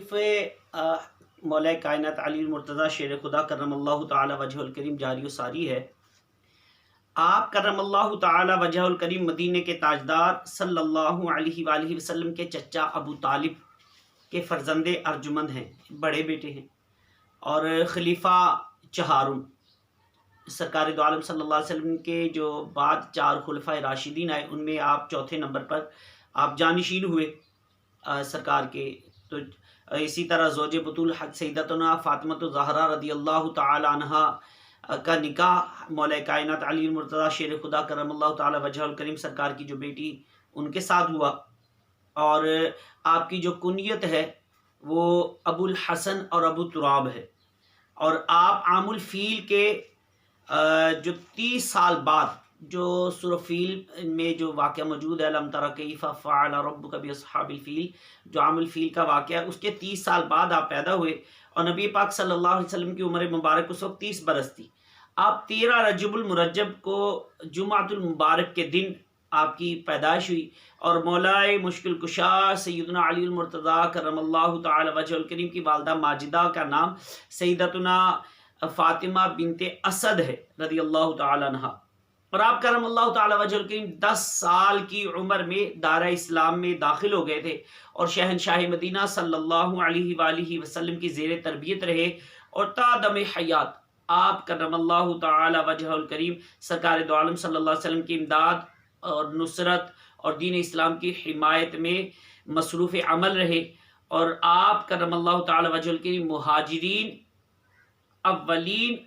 तारीफ़ मौला कायनात अली मुर्तज़ा शेर खुदा करमल्लाहु ताला वजहुल करीम जारी व सारी है। आप करमल्लाहु ताला वजहुल करीम मदीने के ताजदार सल्लल्लाहु अलैहि वसल्लम के चचा अबू तालिब के फ़र्जंदे अर्जुमंद हैं, बड़े बेटे हैं और खलीफा चहारुम सरकार दो आलम सल्लल्लाहु अलैहि वसल्लम के जो बाद 4 खुलफाए राशिदीन आए उनमें आप चौथे नंबर पर आप जानशीन हुए सरकार के। तो इसी तरह ज़ौज बतूल हक़ सैयदतुना फ़ातिमा ज़हरा रदियल्लाहु ताला अन्हा का निकाह मौला कायनात अली मुर्तज़ा शेर खुदा करमल्लाहु ताला वजहुल करीम सरकार की जो बेटी उनके साथ हुआ। और आपकी जो कुनियत है वो अबुल हसन और अबू तुराब है। और आप आमुल फ़ील के जो 30 साल बाद जो सूरह फ़ील में जो वाक़या मौजूद है, अलम तरा कैफ़ फ़अल रब्बुका बिअस्हाबिल फ़ील, जो आमुल फ़ील का वाक़या, उसके 30 साल बाद आप पैदा हुए और नबी पाक सल्लल्लाहु अलैहि वसल्लम की उम्र मुबारक उस वक्त 30 बरस थी। आप 13 रजबुल मुरज्जब को जुमातुल मुबारक के दिन आपकी पैदाइश हुई और मौलाए मुश्किल कुशा सैयदना अली मुर्तज़ा करमल्लाहु ताला वजहुल करीम की वालदा माजिदा का नाम सैयदतुना फ़ातिमा बिनते असद है रदियल्लाहु ताला अन्हा। और आप करमल्लाहु ताला वजहुल करीम 10 साल की उम्र में दारा इस्लाम में दाखिल हो गए थे और शहनशाह मदीना सल्लल्लाहु अलैहि वसल्लम की ज़ेर तरबियत रहे। और तादम हयात आप करमल्लाहु ताला वजहुल करीम सरकार दो आलम सल्लल्लाहु अलैहि वसल्लम की इमदाद और नुसरत और दीन इस्लाम की हिमायत में मसरूफ़ अमल रहे। और आप करमल्लाहु ताला वजहुल करीम मुहाजिरीन अव्वलीन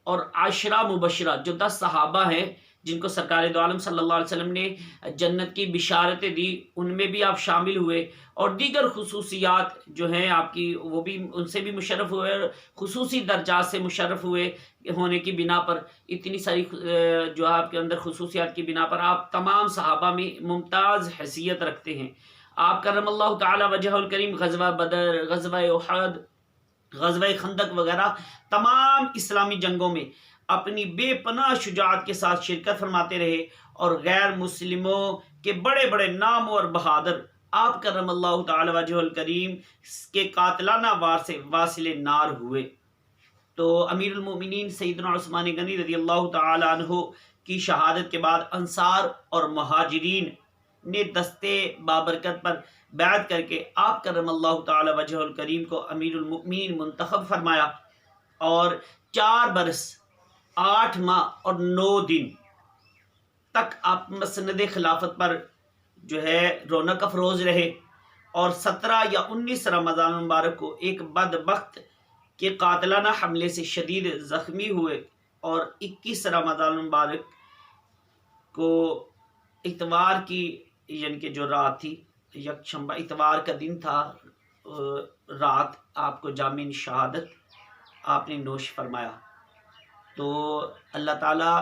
और आशरा मुबशरा जो 10 सहाबा हैं जिनको सरकार दो आलम सल्लल्लाहु अलैहि वसल्लम ने जन्नत की बिशारतें दी, उनमें भी आप शामिल हुए। और दीगर खुसूसियात जो हैं आपकी वो भी उनसे भी मुशर्रफ हुए और खुसूसी दर्जात से मुशर्रफ हुए होने की बिना पर, इतनी सारी जो आपके अंदर खुसूसियात की बिना पर आप तमाम सहाबा में मुमताज़ हैसियत रखते हैं। आप करमल्लाहु ताला वजहुल करीम ग़ज़वा बदर, ग़ज़वा उहद, ग़ज़वा खंदक वगैरह तमाम इस्लामी जंगों में अपनी बेपनाह शुजाअत के साथ शिरकत फरमाते रहे और गैर मुस्लिमों के बड़े बड़े नाम और बहादुर आप करमल्लाहु ताला वजहुल करीम के कातिलाना वार से वासिले नार हुए। तो अमीरुल मोमिनीन सैयदना उस्मान गनी रज़ियल्लाहु ताला अन्हु की शहादत के बाद अंसार और मुहाजिरीन ने दस्ते बाबरकत पर बैत करके आप करमल्लाहु ताला वजहुल करीम को अमीरुल मोमिनीन मुंतखब फरमाया और 4 बरस 8 माह और 9 दिन तक आप मसनद खिलाफत पर जो है रौनक अफरोज़ रहे। और 17 या 19 रमज़ान मुबारक को एक बदबख्त के कातिलाना हमले से शदीद ज़ख्मी हुए और 21 रमज़ान मुबारक को इतवार की यानी कि जो रात थी, यकशंबा इतवार का दिन था, रात आपको जामिन शहादत आपने नोश फरमाया। तो अल्लाह ताला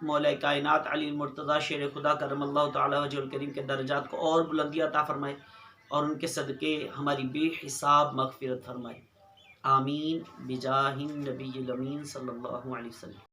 मौला कायनात अली मुर्तज़ा शेर खुदा करमल्लाहु ताला वजहुल करीम के दर्जात को और बुलंदी अता फरमाए और उनके सदक़े हमारी बेहिसाब मग़फ़िरत फरमाए। आमीन बिजाहिन नबील अमीन सल्लल्लाहु अलैहि वसल्लम।